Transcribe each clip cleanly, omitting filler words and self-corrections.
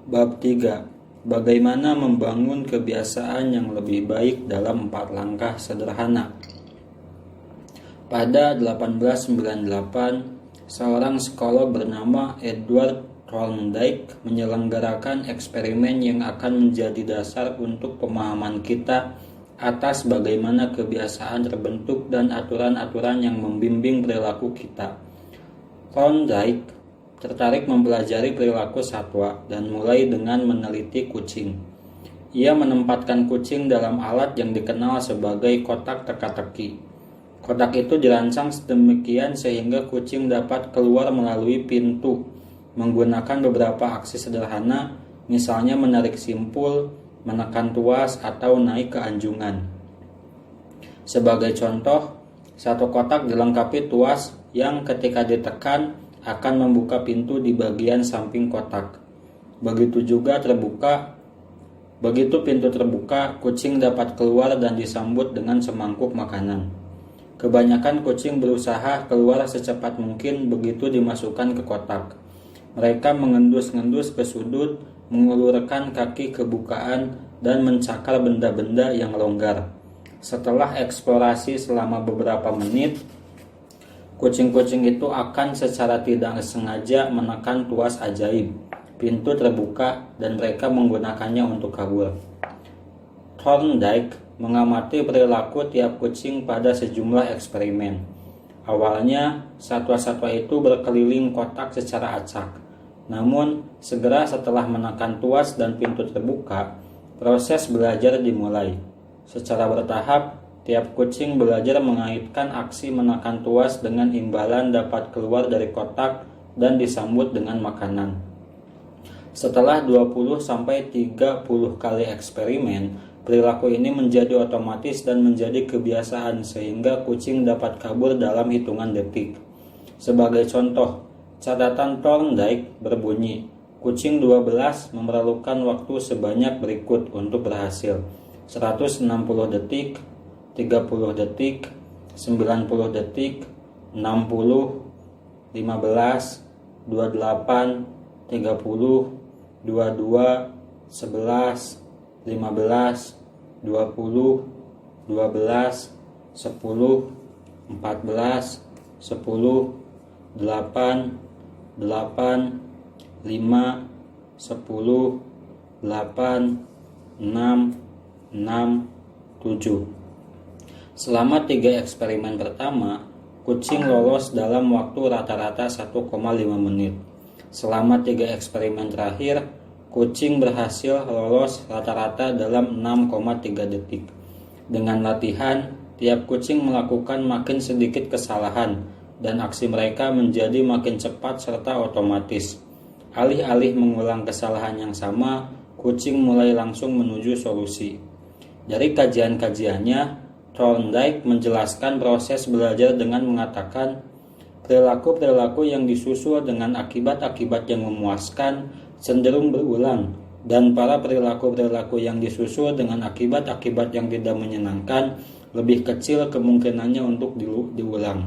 Bab 3. Bagaimana membangun kebiasaan yang lebih baik dalam 4 langkah sederhana. Pada 1898, seorang psikolog bernama Edward Thorndike menyelenggarakan eksperimen yang akan menjadi dasar untuk pemahaman kita atas bagaimana kebiasaan terbentuk dan aturan-aturan yang membimbing perilaku kita. Thorndike tertarik mempelajari perilaku satwa dan mulai dengan meneliti kucing. Ia menempatkan kucing dalam alat yang dikenal sebagai kotak teka-teki. Kotak itu dirancang sedemikian sehingga kucing dapat keluar melalui pintu menggunakan beberapa aksi sederhana, misalnya menarik simpul, menekan tuas, atau naik ke anjungan. Sebagai contoh, satu kotak dilengkapi tuas yang ketika ditekan akan membuka pintu di bagian samping kotak. Begitu pintu terbuka, kucing dapat keluar dan disambut dengan semangkuk makanan. Kebanyakan kucing berusaha keluar secepat mungkin begitu dimasukkan ke kotak. Mereka mengendus-ngendus ke sudut, mengulurkan kaki ke bukaan, dan mencakar benda-benda yang longgar. Setelah eksplorasi selama beberapa menit, kucing-kucing itu akan secara tidak sengaja menekan tuas ajaib. Pintu terbuka dan mereka menggunakannya untuk kabur. Thorndike mengamati perilaku tiap kucing pada sejumlah eksperimen. Awalnya, satwa-satwa itu berkeliling kotak secara acak. Namun, segera setelah menekan tuas dan pintu terbuka, proses belajar dimulai. Secara bertahap, tiap kucing belajar mengaitkan aksi menekan tuas dengan imbalan dapat keluar dari kotak dan disambut dengan makanan. Setelah 20-30 kali eksperimen, perilaku ini menjadi otomatis dan menjadi kebiasaan sehingga kucing dapat kabur dalam hitungan detik. Sebagai contoh, catatan Thorndike berbunyi, kucing 12 memerlukan waktu sebanyak berikut untuk berhasil: 160 detik, 30 detik, 90 detik, 60, 15, 28, 30, 22, 11, 15, 20, 12, 10, 14, 10, 8, 8, 5, 10, 8, 6, 6, 7. Selama 3 eksperimen pertama, kucing lolos dalam waktu rata-rata 1,5 menit. Selama 3 eksperimen terakhir, kucing berhasil lolos rata-rata dalam 6,3 detik. Dengan latihan, tiap kucing melakukan makin sedikit kesalahan, dan aksi mereka menjadi makin cepat serta otomatis. Alih-alih mengulang kesalahan yang sama, kucing mulai langsung menuju solusi. Dari kajian-kajiannya, Thorndike menjelaskan proses belajar dengan mengatakan, perilaku-perilaku yang disusul dengan akibat-akibat yang memuaskan cenderung berulang, dan para perilaku-perilaku yang disusul dengan akibat-akibat yang tidak menyenangkan lebih kecil kemungkinannya untuk diulang.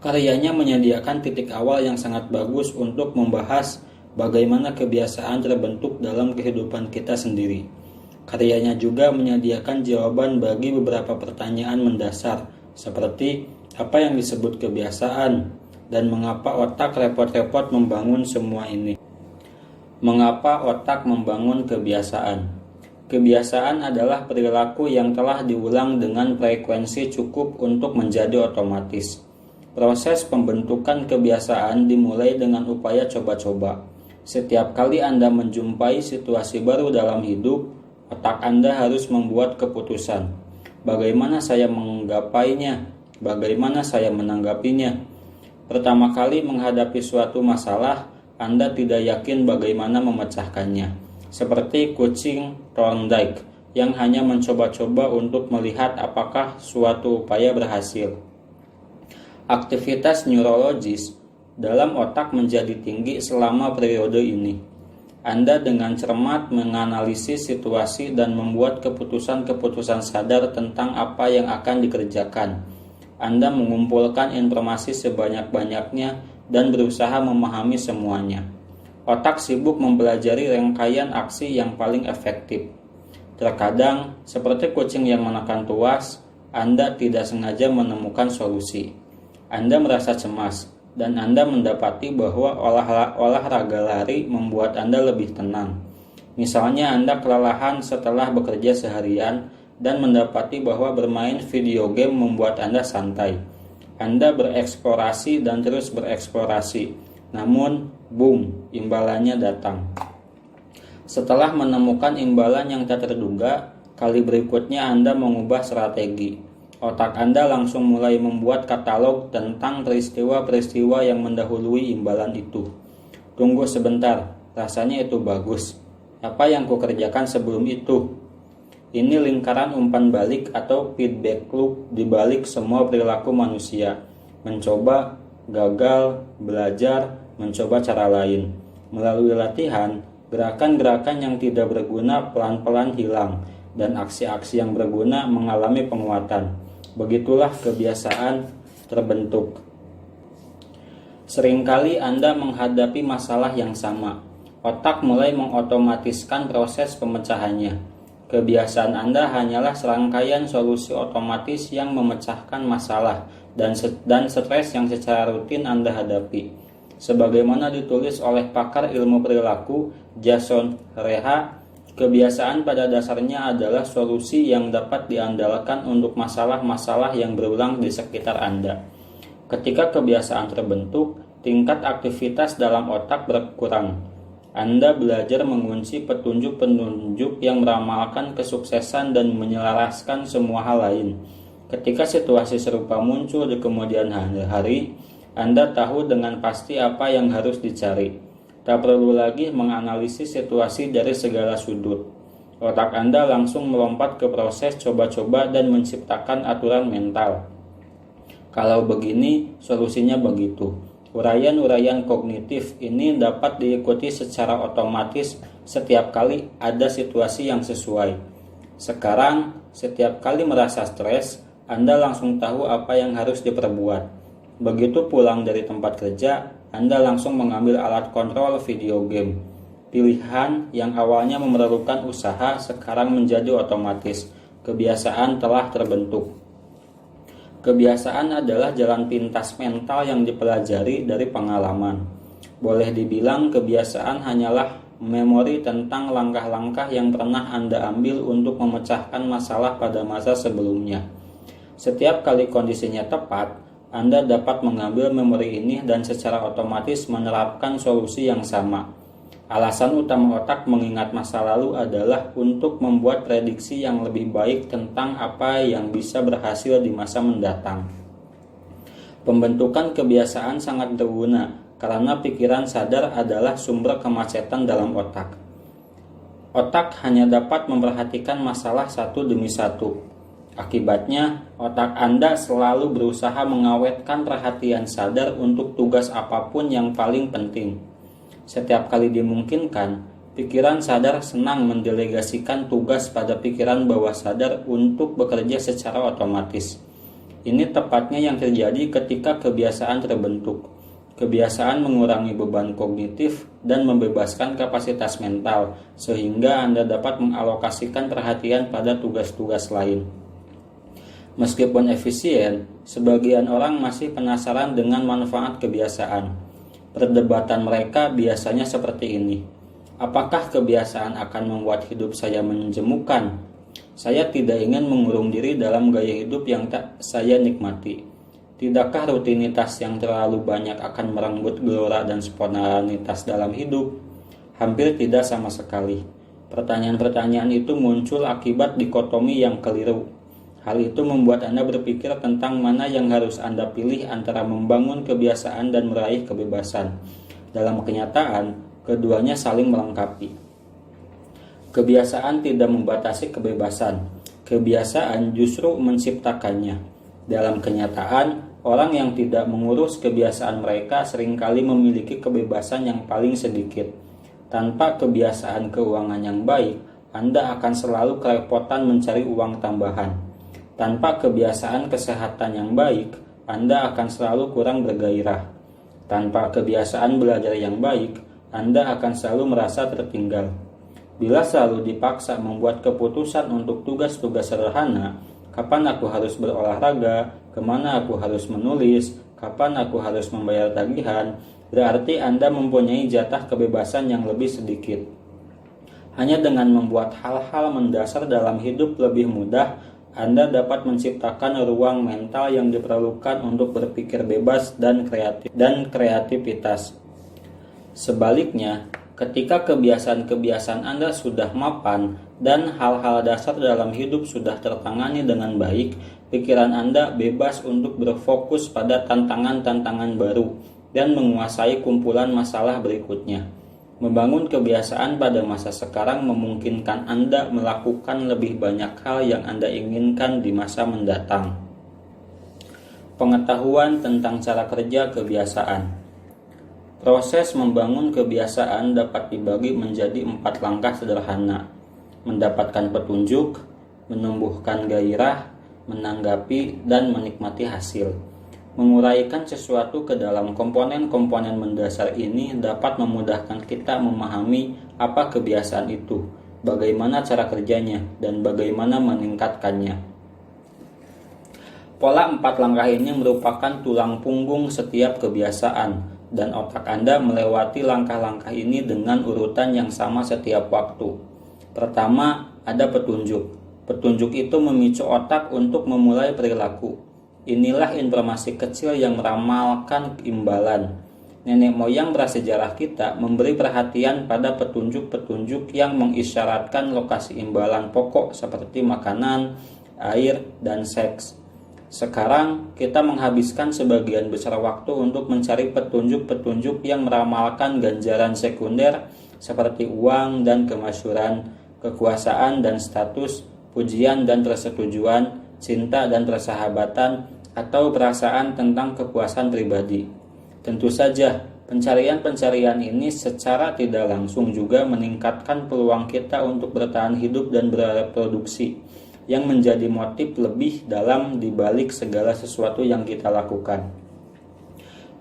Karyanya menyediakan titik awal yang sangat bagus untuk membahas bagaimana kebiasaan terbentuk dalam kehidupan kita sendiri. Karyanya juga menyediakan jawaban bagi beberapa pertanyaan mendasar, seperti apa yang disebut kebiasaan dan mengapa otak repot-repot membangun semua ini. Mengapa otak membangun kebiasaan? Kebiasaan adalah perilaku yang telah diulang dengan frekuensi cukup untuk menjadi otomatis. Proses pembentukan kebiasaan dimulai dengan upaya coba-coba. Setiap kali Anda menjumpai situasi baru dalam hidup, otak Anda harus membuat keputusan. Bagaimana saya menggapainya? Bagaimana saya menanggapinya? Pertama kali menghadapi suatu masalah, Anda tidak yakin bagaimana memecahkannya. Seperti kucing Thorndike yang hanya mencoba-coba untuk melihat apakah suatu upaya berhasil. Aktivitas neurologis dalam otak menjadi tinggi selama periode ini. Anda dengan cermat menganalisis situasi dan membuat keputusan-keputusan sadar tentang apa yang akan dikerjakan. Anda mengumpulkan informasi sebanyak-banyaknya dan berusaha memahami semuanya. Otak sibuk mempelajari rangkaian aksi yang paling efektif. Terkadang, seperti kucing yang menekan tuas, Anda tidak sengaja menemukan solusi. Anda merasa cemas, dan Anda mendapati bahwa olahraga lari membuat Anda lebih tenang. Misalnya Anda kelelahan setelah bekerja seharian dan mendapati bahwa bermain video game membuat Anda santai. Anda bereksplorasi dan terus bereksplorasi. Namun, boom, imbalannya datang. Setelah menemukan imbalan yang tak terduga, kali berikutnya Anda mengubah strategi. Otak Anda langsung mulai membuat katalog tentang peristiwa-peristiwa yang mendahului imbalan itu. Tunggu sebentar, rasanya itu bagus. Apa yang kukerjakan sebelum itu? Ini lingkaran umpan balik atau feedback loop di balik semua perilaku manusia. Mencoba, gagal, belajar, mencoba cara lain. Melalui latihan, gerakan-gerakan yang tidak berguna pelan-pelan hilang, dan aksi-aksi yang berguna mengalami penguatan. Begitulah kebiasaan terbentuk. Seringkali Anda menghadapi masalah yang sama. Otak mulai mengotomatiskan proses pemecahannya. Kebiasaan Anda hanyalah serangkaian solusi otomatis yang memecahkan masalah dan stres yang secara rutin Anda hadapi. Sebagaimana ditulis oleh pakar ilmu perilaku Jason Reha, kebiasaan pada dasarnya adalah solusi yang dapat diandalkan untuk masalah-masalah yang berulang di sekitar Anda. Ketika kebiasaan terbentuk, tingkat aktivitas dalam otak berkurang. Anda belajar mengunci petunjuk-petunjuk yang meramalkan kesuksesan dan menyelaraskan semua hal lain. Ketika situasi serupa muncul di kemudian hari, Anda tahu dengan pasti apa yang harus dicari. Tak perlu lagi menganalisis situasi dari segala sudut. Otak Anda langsung melompat ke proses coba-coba dan menciptakan aturan mental. Kalau begini, solusinya begitu. Uraian-uraian kognitif ini dapat diikuti secara otomatis setiap kali ada situasi yang sesuai. Sekarang, setiap kali merasa stres, Anda langsung tahu apa yang harus diperbuat. Begitu pulang dari tempat kerja, Anda langsung mengambil alat kontrol video game. Pilihan yang awalnya memerlukan usaha sekarang menjadi otomatis. Kebiasaan telah terbentuk. Kebiasaan adalah jalan pintas mental yang dipelajari dari pengalaman. Boleh dibilang kebiasaan hanyalah memori tentang langkah-langkah yang pernah Anda ambil untuk memecahkan masalah pada masa sebelumnya. Setiap kali kondisinya tepat, Anda dapat mengambil memori ini dan secara otomatis menerapkan solusi yang sama. Alasan utama otak mengingat masa lalu adalah untuk membuat prediksi yang lebih baik tentang apa yang bisa berhasil di masa mendatang. Pembentukan kebiasaan sangat berguna karena pikiran sadar adalah sumber kemacetan dalam otak. Otak hanya dapat memperhatikan masalah satu demi satu. Akibatnya, otak Anda selalu berusaha mengawetkan perhatian sadar untuk tugas apapun yang paling penting. Setiap kali dimungkinkan, pikiran sadar senang mendelegasikan tugas pada pikiran bawah sadar untuk bekerja secara otomatis. Ini tepatnya yang terjadi ketika kebiasaan terbentuk. Kebiasaan mengurangi beban kognitif dan membebaskan kapasitas mental, sehingga Anda dapat mengalokasikan perhatian pada tugas-tugas lain. Meskipun efisien, sebagian orang masih penasaran dengan manfaat kebiasaan. Perdebatan mereka biasanya seperti ini. Apakah kebiasaan akan membuat hidup saya menjemukan? Saya tidak ingin mengurung diri dalam gaya hidup yang tak saya nikmati. Tidakkah rutinitas yang terlalu banyak akan merenggut gelora dan spontanitas dalam hidup? Hampir tidak sama sekali. Pertanyaan-pertanyaan itu muncul akibat dikotomi yang keliru. Hal itu membuat Anda berpikir tentang mana yang harus Anda pilih antara membangun kebiasaan dan meraih kebebasan. Dalam kenyataan, keduanya saling melengkapi. Kebiasaan tidak membatasi kebebasan. Kebiasaan justru menciptakannya. Dalam kenyataan, orang yang tidak mengurus kebiasaan mereka seringkali memiliki kebebasan yang paling sedikit. Tanpa kebiasaan keuangan yang baik, Anda akan selalu kerepotan mencari uang tambahan. Tanpa kebiasaan kesehatan yang baik, Anda akan selalu kurang bergairah. Tanpa kebiasaan belajar yang baik, Anda akan selalu merasa tertinggal. Bila selalu dipaksa membuat keputusan untuk tugas-tugas sederhana, kapan aku harus berolahraga, kemana aku harus menulis, kapan aku harus membayar tagihan, berarti Anda mempunyai jatah kebebasan yang lebih sedikit. Hanya dengan membuat hal-hal mendasar dalam hidup lebih mudah, Anda dapat menciptakan ruang mental yang diperlukan untuk berpikir bebas dan kreativitas. Sebaliknya, ketika kebiasaan-kebiasaan Anda sudah mapan dan hal-hal dasar dalam hidup sudah tertangani dengan baik, pikiran Anda bebas untuk berfokus pada tantangan-tantangan baru dan menguasai kumpulan masalah berikutnya. Membangun kebiasaan pada masa sekarang memungkinkan Anda melakukan lebih banyak hal yang Anda inginkan di masa mendatang. Pengetahuan tentang cara kerja kebiasaan. Proses membangun kebiasaan dapat dibagi menjadi 4 langkah sederhana: mendapatkan petunjuk, menumbuhkan gairah, menanggapi, dan menikmati hasil. Menguraikan sesuatu ke dalam komponen-komponen mendasar ini dapat memudahkan kita memahami apa kebiasaan itu, bagaimana cara kerjanya, dan bagaimana meningkatkannya. Pola 4 langkah ini merupakan tulang punggung setiap kebiasaan, dan otak Anda melewati langkah-langkah ini dengan urutan yang sama setiap waktu. Pertama, ada petunjuk. Petunjuk itu memicu otak untuk memulai perilaku. Inilah informasi kecil yang meramalkan imbalan. Nenek moyang prasejarah kita memberi perhatian pada petunjuk-petunjuk yang mengisyaratkan lokasi imbalan pokok seperti makanan, air, dan seks. Sekarang kita menghabiskan sebagian besar waktu untuk mencari petunjuk-petunjuk yang meramalkan ganjaran sekunder seperti uang dan kemasyhuran, kekuasaan dan status, pujian dan persetujuan, cinta dan persahabatan, atau perasaan tentang kepuasan pribadi. Tentu saja, pencarian-pencarian ini secara tidak langsung juga meningkatkan peluang kita untuk bertahan hidup dan bereproduksi, yang menjadi motif lebih dalam di balik segala sesuatu yang kita lakukan.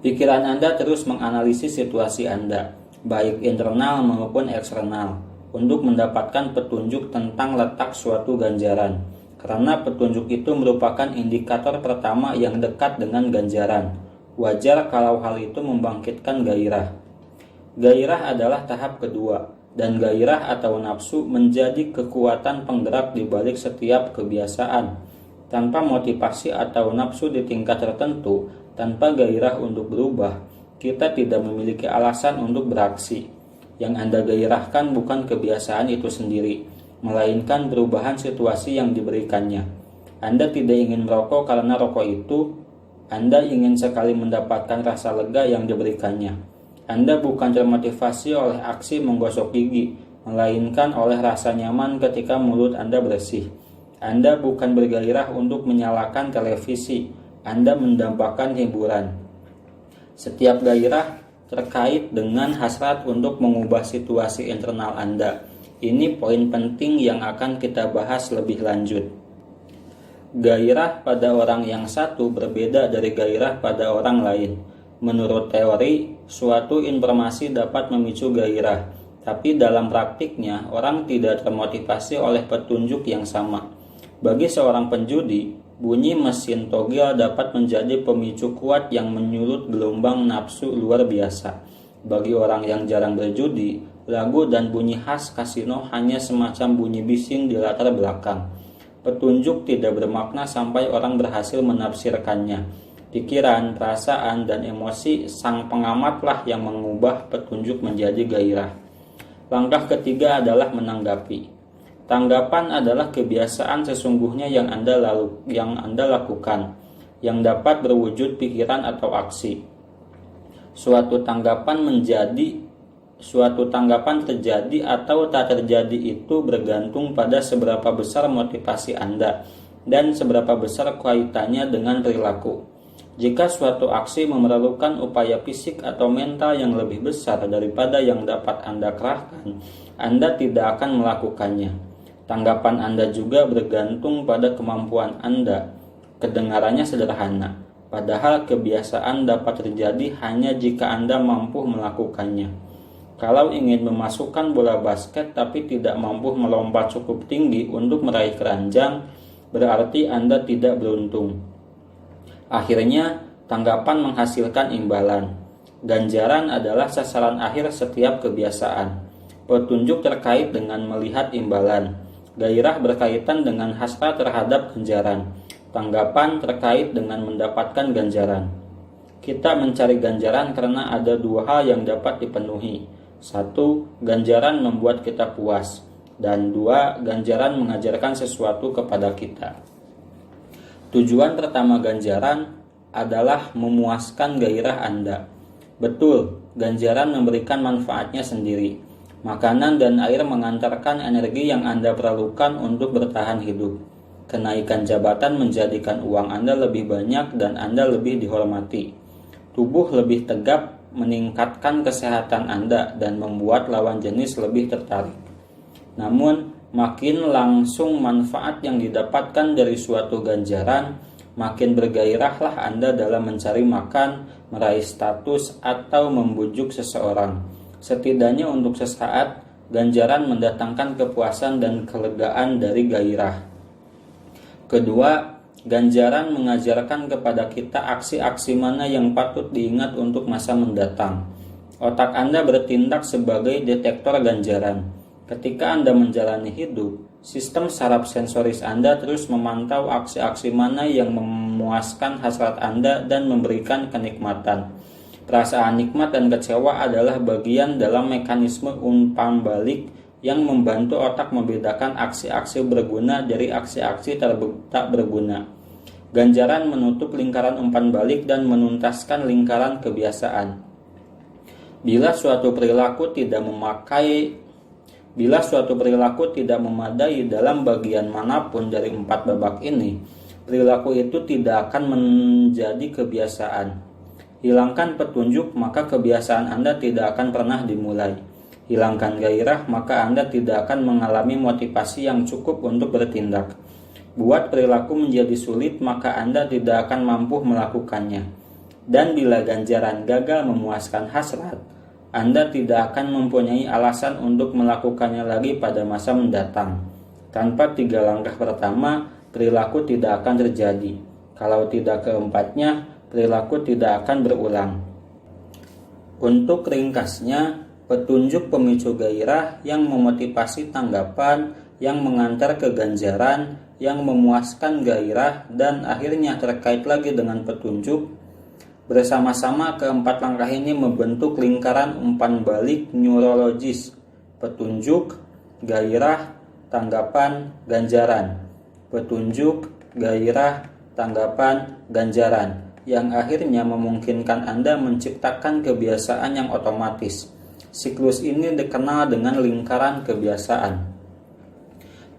Pikiran Anda terus menganalisis situasi Anda, baik internal maupun eksternal, untuk mendapatkan petunjuk tentang letak suatu ganjaran. Karena petunjuk itu merupakan indikator pertama yang dekat dengan ganjaran. Wajar kalau hal itu membangkitkan gairah. Gairah adalah tahap kedua, dan gairah atau nafsu menjadi kekuatan penggerak di balik setiap kebiasaan. Tanpa motivasi atau nafsu di tingkat tertentu, tanpa gairah untuk berubah, kita tidak memiliki alasan untuk beraksi. Yang Anda gairahkan bukan kebiasaan itu sendiri, melainkan perubahan situasi yang diberikannya. Anda tidak ingin merokok karena rokok itu, Anda ingin sekali mendapatkan rasa lega yang diberikannya. Anda bukan termotivasi oleh aksi menggosok gigi, melainkan oleh rasa nyaman ketika mulut Anda bersih. Anda bukan bergairah untuk menyalakan televisi, Anda mendambakan hiburan. Setiap gairah terkait dengan hasrat untuk mengubah situasi internal Anda. Ini poin penting yang akan kita bahas lebih lanjut. Gairah pada orang yang satu berbeda dari gairah pada orang lain. Menurut teori, suatu informasi dapat memicu gairah, tapi dalam praktiknya orang tidak termotivasi oleh petunjuk yang sama. Bagi seorang penjudi, bunyi mesin togel dapat menjadi pemicu kuat yang menyulut gelombang nafsu luar biasa. Bagi orang yang jarang berjudi, lagu dan bunyi khas kasino hanya semacam bunyi bising di latar belakang. Petunjuk tidak bermakna sampai orang berhasil menafsirkannya. Pikiran, perasaan, dan emosi sang pengamatlah yang mengubah petunjuk menjadi gairah. Langkah ketiga adalah menanggapi. Tanggapan adalah kebiasaan sesungguhnya yang Anda lakukan, yang dapat berwujud pikiran atau aksi. Suatu tanggapan terjadi atau tak terjadi itu bergantung pada seberapa besar motivasi Anda dan seberapa besar kaitannya dengan perilaku. Jika suatu aksi memerlukan upaya fisik atau mental yang lebih besar daripada yang dapat Anda kerahkan, Anda tidak akan melakukannya. Tanggapan Anda juga bergantung pada kemampuan Anda. Kedengarannya sederhana, padahal kebiasaan dapat terjadi hanya jika Anda mampu melakukannya. Kalau ingin memasukkan bola basket tapi tidak mampu melompat cukup tinggi untuk meraih keranjang, berarti Anda tidak beruntung. Akhirnya, tanggapan menghasilkan imbalan. Ganjaran adalah sasaran akhir setiap kebiasaan. Petunjuk terkait dengan melihat imbalan. Gairah berkaitan dengan hasrat terhadap ganjaran. Tanggapan terkait dengan mendapatkan ganjaran. Kita mencari ganjaran karena ada dua hal yang dapat dipenuhi. Satu, ganjaran membuat kita puas. Dan dua, ganjaran mengajarkan sesuatu kepada kita. Tujuan pertama ganjaran adalah memuaskan gairah Anda. Betul, ganjaran memberikan manfaatnya sendiri. Makanan dan air mengantarkan energi yang Anda perlukan untuk bertahan hidup. Kenaikan jabatan menjadikan uang Anda lebih banyak dan Anda lebih dihormati. Tubuh lebih tegap meningkatkan kesehatan Anda dan membuat lawan jenis lebih tertarik. Namun, makin langsung manfaat yang didapatkan dari suatu ganjaran, makin bergairahlah Anda dalam mencari makan, meraih status, atau membujuk seseorang. Setidaknya untuk sesaat, ganjaran mendatangkan kepuasan dan kelegaan dari gairah. Kedua, ganjaran mengajarkan kepada kita aksi-aksi mana yang patut diingat untuk masa mendatang. Otak Anda bertindak sebagai detektor ganjaran. Ketika Anda menjalani hidup, sistem saraf sensoris Anda terus memantau aksi-aksi mana yang memuaskan hasrat Anda dan memberikan kenikmatan. Perasaan nikmat dan kecewa adalah bagian dalam mekanisme umpan balik yang membantu otak membedakan aksi-aksi berguna dari aksi-aksi tak berguna. Ganjaran menutup lingkaran umpan balik dan menuntaskan lingkaran kebiasaan. Bila suatu perilaku tidak memadai dalam bagian manapun dari 4 babak ini, perilaku itu tidak akan menjadi kebiasaan. Hilangkan petunjuk, maka kebiasaan Anda tidak akan pernah dimulai. Hilangkan gairah, maka Anda tidak akan mengalami motivasi yang cukup untuk bertindak. Buat perilaku menjadi sulit, maka Anda tidak akan mampu melakukannya. Dan bila ganjaran gagal memuaskan hasrat, Anda tidak akan mempunyai alasan untuk melakukannya lagi pada masa mendatang. Tanpa 3 langkah pertama, perilaku tidak akan terjadi. Kalau tidak keempatnya, perilaku tidak akan berulang. Untuk ringkasnya, petunjuk pemicu gairah yang memotivasi tanggapan, yang mengantar ke ganjaran, yang memuaskan gairah, dan akhirnya terkait lagi dengan petunjuk. Bersama-sama keempat langkah ini membentuk lingkaran umpan balik neurologis: petunjuk, gairah, tanggapan, ganjaran. Petunjuk, gairah, tanggapan, ganjaran, yang akhirnya memungkinkan Anda menciptakan kebiasaan yang otomatis. Siklus ini dikenal dengan lingkaran kebiasaan.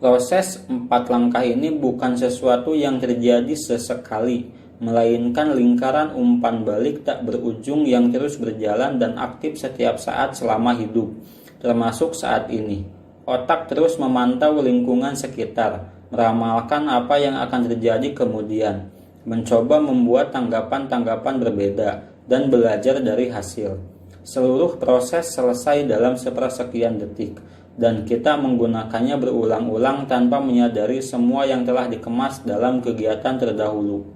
Proses 4 langkah ini bukan sesuatu yang terjadi sesekali, melainkan lingkaran umpan balik tak berujung yang terus berjalan dan aktif setiap saat selama hidup, termasuk saat ini. Otak terus memantau lingkungan sekitar, meramalkan apa yang akan terjadi kemudian, mencoba membuat tanggapan-tanggapan berbeda, dan belajar dari hasil. Seluruh proses selesai dalam sepersekian detik, dan kita menggunakannya berulang-ulang tanpa menyadari semua yang telah dikemas dalam kegiatan terdahulu.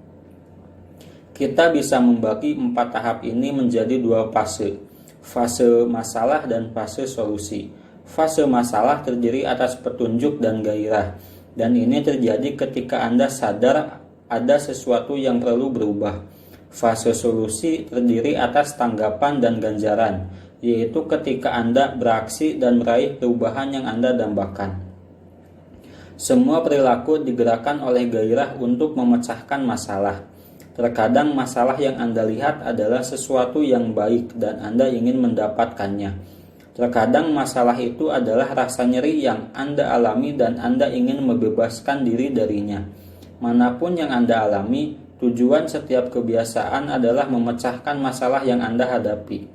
Kita bisa membagi 4 tahap ini menjadi 2 fase: fase masalah dan fase solusi. Fase masalah terdiri atas petunjuk dan gairah, dan ini terjadi ketika Anda sadar ada sesuatu yang perlu berubah. Fase solusi terdiri atas tanggapan dan ganjaran, yaitu ketika Anda beraksi dan meraih perubahan yang Anda dambakan. Semua perilaku digerakkan oleh gairah untuk memecahkan masalah. Terkadang masalah yang Anda lihat adalah sesuatu yang baik dan Anda ingin mendapatkannya. Terkadang masalah itu adalah rasa nyeri yang Anda alami dan Anda ingin membebaskan diri darinya. Manapun yang Anda alami, tujuan setiap kebiasaan adalah memecahkan masalah yang Anda hadapi.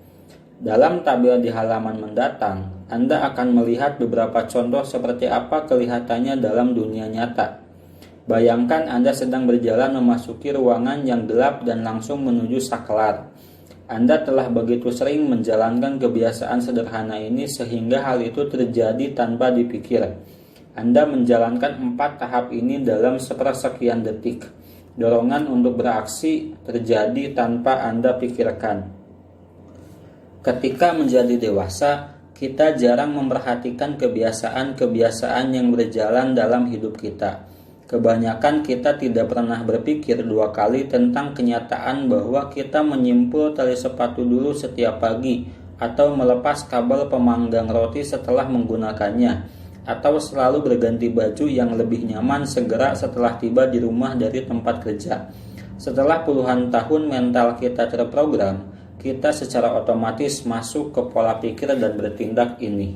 Dalam tabel di halaman mendatang, Anda akan melihat beberapa contoh seperti apa kelihatannya dalam dunia nyata. Bayangkan Anda sedang berjalan memasuki ruangan yang gelap dan langsung menuju saklar. Anda telah begitu sering menjalankan kebiasaan sederhana ini sehingga hal itu terjadi tanpa dipikir. Anda menjalankan 4 tahap ini dalam sepersekian detik. Dorongan untuk beraksi terjadi tanpa Anda pikirkan. Ketika menjadi dewasa, kita jarang memperhatikan kebiasaan-kebiasaan yang berjalan dalam hidup kita. Kebanyakan kita tidak pernah berpikir 2 kali tentang kenyataan bahwa kita menyimpul tali sepatu dulu setiap pagi, atau melepas kabel pemanggang roti setelah menggunakannya, atau selalu berganti baju yang lebih nyaman segera setelah tiba di rumah dari tempat kerja. Setelah puluhan tahun mental kita terprogram, kita secara otomatis masuk ke pola pikir dan bertindak ini.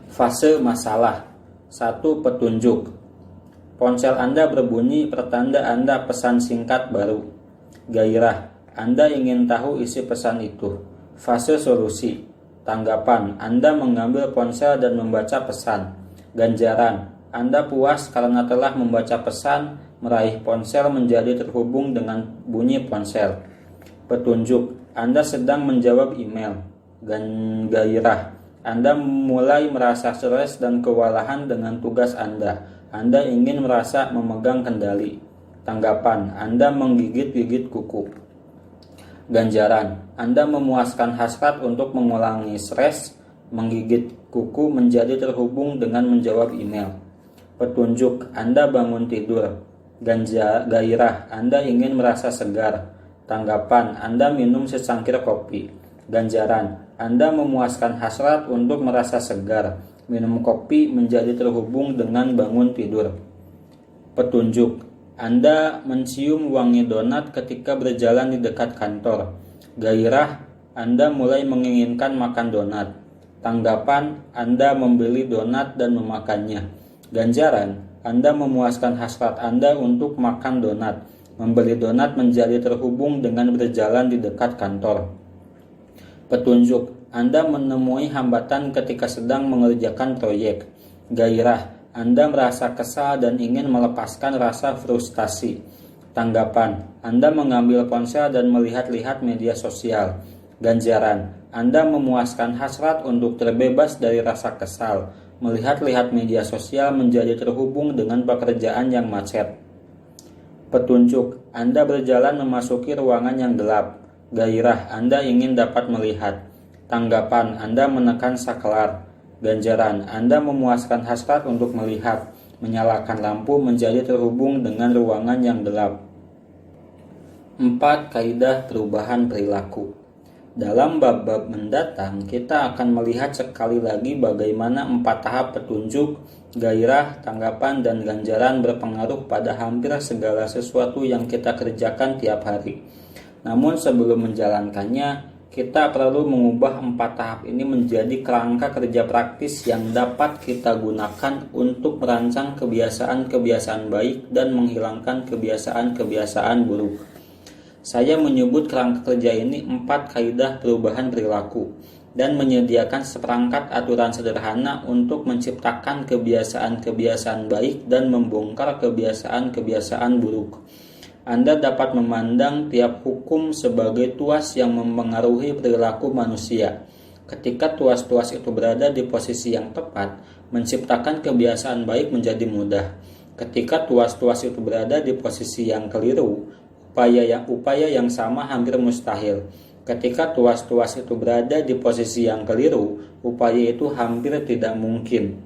Fase masalah. 1. Petunjuk. Ponsel Anda berbunyi pertanda Anda pesan singkat baru. Gairah. Anda ingin tahu isi pesan itu. Fase solusi. Tanggapan. Anda mengambil ponsel dan membaca pesan. Ganjaran. Anda puas karena telah membaca pesan, meraih ponsel menjadi terhubung dengan bunyi ponsel. Petunjuk. Anda sedang menjawab email. Gairah. Anda mulai merasa stres dan kewalahan dengan tugas Anda. Anda ingin merasa memegang kendali. Tanggapan. Anda menggigit-gigit kuku. Ganjaran. Anda memuaskan hasrat untuk mengulangi stres. Menggigit kuku menjadi terhubung dengan menjawab email. Petunjuk. Anda bangun tidur. Gairah. Anda ingin merasa segar. Tanggapan. Anda minum secangkir kopi. Ganjaran. Anda memuaskan hasrat untuk merasa segar. Minum kopi menjadi terhubung dengan bangun tidur. Petunjuk. Anda mencium wangi donat ketika berjalan di dekat kantor. Gairah. Anda mulai menginginkan makan donat. Tanggapan. Anda membeli donat dan memakannya. Ganjaran. Anda memuaskan hasrat Anda untuk makan donat. Membeli donat menjadi terhubung dengan berjalan di dekat kantor. Petunjuk. Anda menemui hambatan ketika sedang mengerjakan proyek. Gairah. Anda merasa kesal dan ingin melepaskan rasa frustasi. Tanggapan. Anda mengambil ponsel dan melihat-lihat media sosial. Ganjaran. Anda memuaskan hasrat untuk terbebas dari rasa kesal. Melihat-lihat media sosial menjadi terhubung dengan pekerjaan yang macet. Petunjuk. Anda berjalan memasuki ruangan yang gelap. Gairah. Anda ingin dapat melihat. Tanggapan. Anda menekan saklar. Ganjaran. Anda memuaskan hasrat untuk melihat. Menyalakan lampu menjadi terhubung dengan ruangan yang gelap. 4 kaidah perubahan perilaku. Dalam bab-bab mendatang, kita akan melihat sekali lagi bagaimana 4 tahap petunjuk, gairah, tanggapan, dan ganjaran berpengaruh pada hampir segala sesuatu yang kita kerjakan tiap hari. Namun sebelum menjalankannya, kita perlu mengubah 4 tahap ini menjadi kerangka kerja praktis yang dapat kita gunakan untuk merancang kebiasaan-kebiasaan baik dan menghilangkan kebiasaan-kebiasaan buruk. Saya menyebut kerangka kerja ini 4 kaidah perubahan perilaku dan menyediakan seperangkat aturan sederhana untuk menciptakan kebiasaan-kebiasaan baik dan membongkar kebiasaan-kebiasaan buruk. Anda dapat memandang tiap hukum sebagai tuas yang mempengaruhi perilaku manusia. Ketika tuas-tuas itu berada di posisi yang tepat, menciptakan kebiasaan baik menjadi mudah. Ketika tuas-tuas itu berada di posisi yang keliru, upaya yang sama hampir mustahil. Ketika tuas-tuas itu berada di posisi yang keliru, upaya itu hampir tidak mungkin.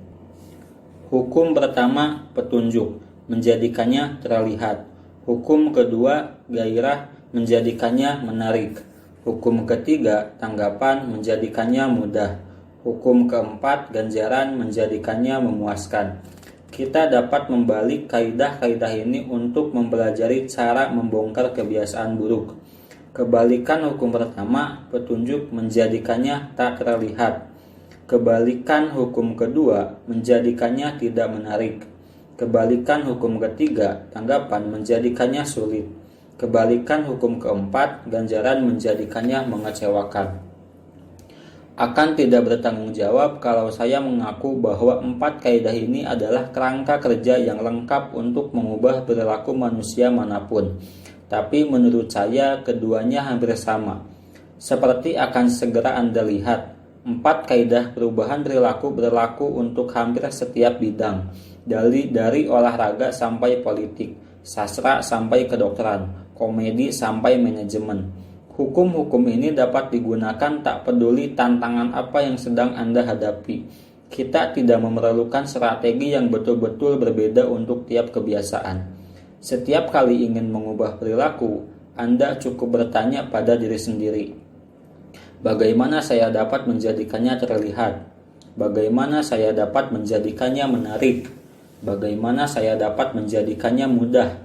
Hukum pertama, petunjuk, menjadikannya terlihat. Hukum kedua, gairah, menjadikannya menarik. Hukum ketiga, tanggapan, menjadikannya mudah. Hukum keempat, ganjaran, menjadikannya memuaskan. Kita dapat membalik kaidah-kaidah ini untuk mempelajari cara membongkar kebiasaan buruk. Kebalikan hukum pertama, petunjuk, menjadikannya tak terlihat. Kebalikan hukum kedua, menjadikannya tidak menarik. Kebalikan hukum ketiga, tanggapan, menjadikannya sulit. Kebalikan hukum keempat, ganjaran, menjadikannya mengecewakan. Akan tidak bertanggung jawab kalau saya mengaku bahwa 4 kaidah ini adalah kerangka kerja yang lengkap untuk mengubah perilaku manusia manapun. tapi menurut saya keduanya hampir sama. Seperti akan segera Anda lihat, 4 kaidah perubahan perilaku berlaku untuk hampir setiap bidang, dari olahraga sampai politik, sastra sampai kedokteran, komedi sampai manajemen. Hukum-hukum ini dapat digunakan tak peduli tantangan apa yang sedang Anda hadapi. Kita tidak memerlukan strategi yang betul-betul berbeda untuk tiap kebiasaan. Setiap kali ingin mengubah perilaku, Anda cukup bertanya pada diri sendiri, bagaimana saya dapat menjadikannya terlihat? Bagaimana saya dapat menjadikannya menarik? Bagaimana saya dapat menjadikannya mudah?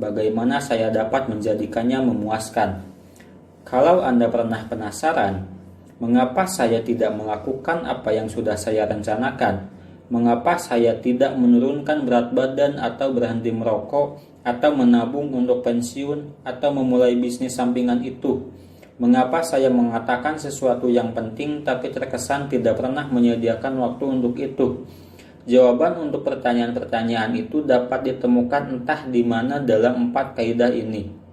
Bagaimana saya dapat menjadikannya memuaskan? Kalau Anda pernah penasaran, mengapa saya tidak melakukan apa yang sudah saya rencanakan? Mengapa saya tidak menurunkan berat badan atau berhenti merokok atau menabung untuk pensiun atau memulai bisnis sampingan itu? Mengapa saya mengatakan sesuatu yang penting tapi terkesan tidak pernah menyediakan waktu untuk itu? Jawaban untuk pertanyaan-pertanyaan itu dapat ditemukan entah di mana dalam 4 kaidah ini.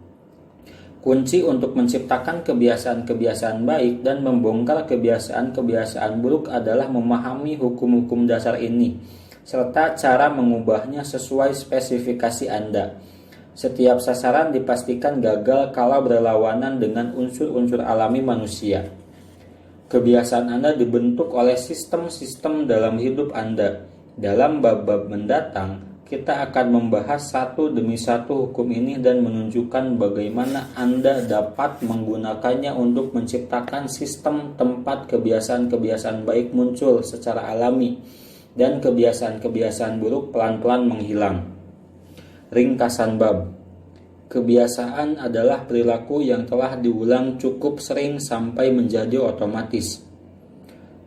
Kunci untuk menciptakan kebiasaan-kebiasaan baik dan membongkar kebiasaan-kebiasaan buruk adalah memahami hukum-hukum dasar ini, serta cara mengubahnya sesuai spesifikasi Anda. Setiap sasaran dipastikan gagal kalau berlawanan dengan unsur-unsur alami manusia. Kebiasaan Anda dibentuk oleh sistem-sistem dalam hidup Anda. Dalam bab-bab mendatang, kita akan membahas satu demi satu hukum ini dan menunjukkan bagaimana Anda dapat menggunakannya untuk menciptakan sistem tempat kebiasaan-kebiasaan baik muncul secara alami dan kebiasaan-kebiasaan buruk pelan-pelan menghilang. Ringkasan bab. Kebiasaan adalah perilaku yang telah diulang cukup sering sampai menjadi otomatis.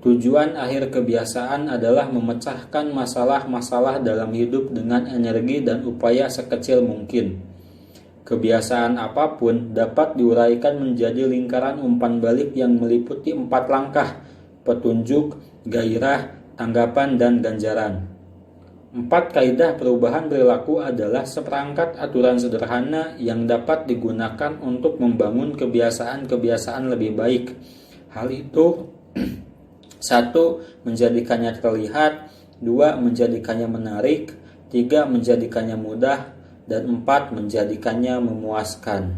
Tujuan akhir kebiasaan adalah memecahkan masalah-masalah dalam hidup dengan energi dan upaya sekecil mungkin. Kebiasaan apapun dapat diuraikan menjadi lingkaran umpan balik yang meliputi 4 langkah: petunjuk, gairah, tanggapan, dan ganjaran. 4 kaidah perubahan perilaku adalah seperangkat aturan sederhana yang dapat digunakan untuk membangun kebiasaan-kebiasaan lebih baik. Hal itu 1. Menjadikannya terlihat, 2. Menjadikannya menarik, 3. Menjadikannya mudah, dan 4. Menjadikannya memuaskan.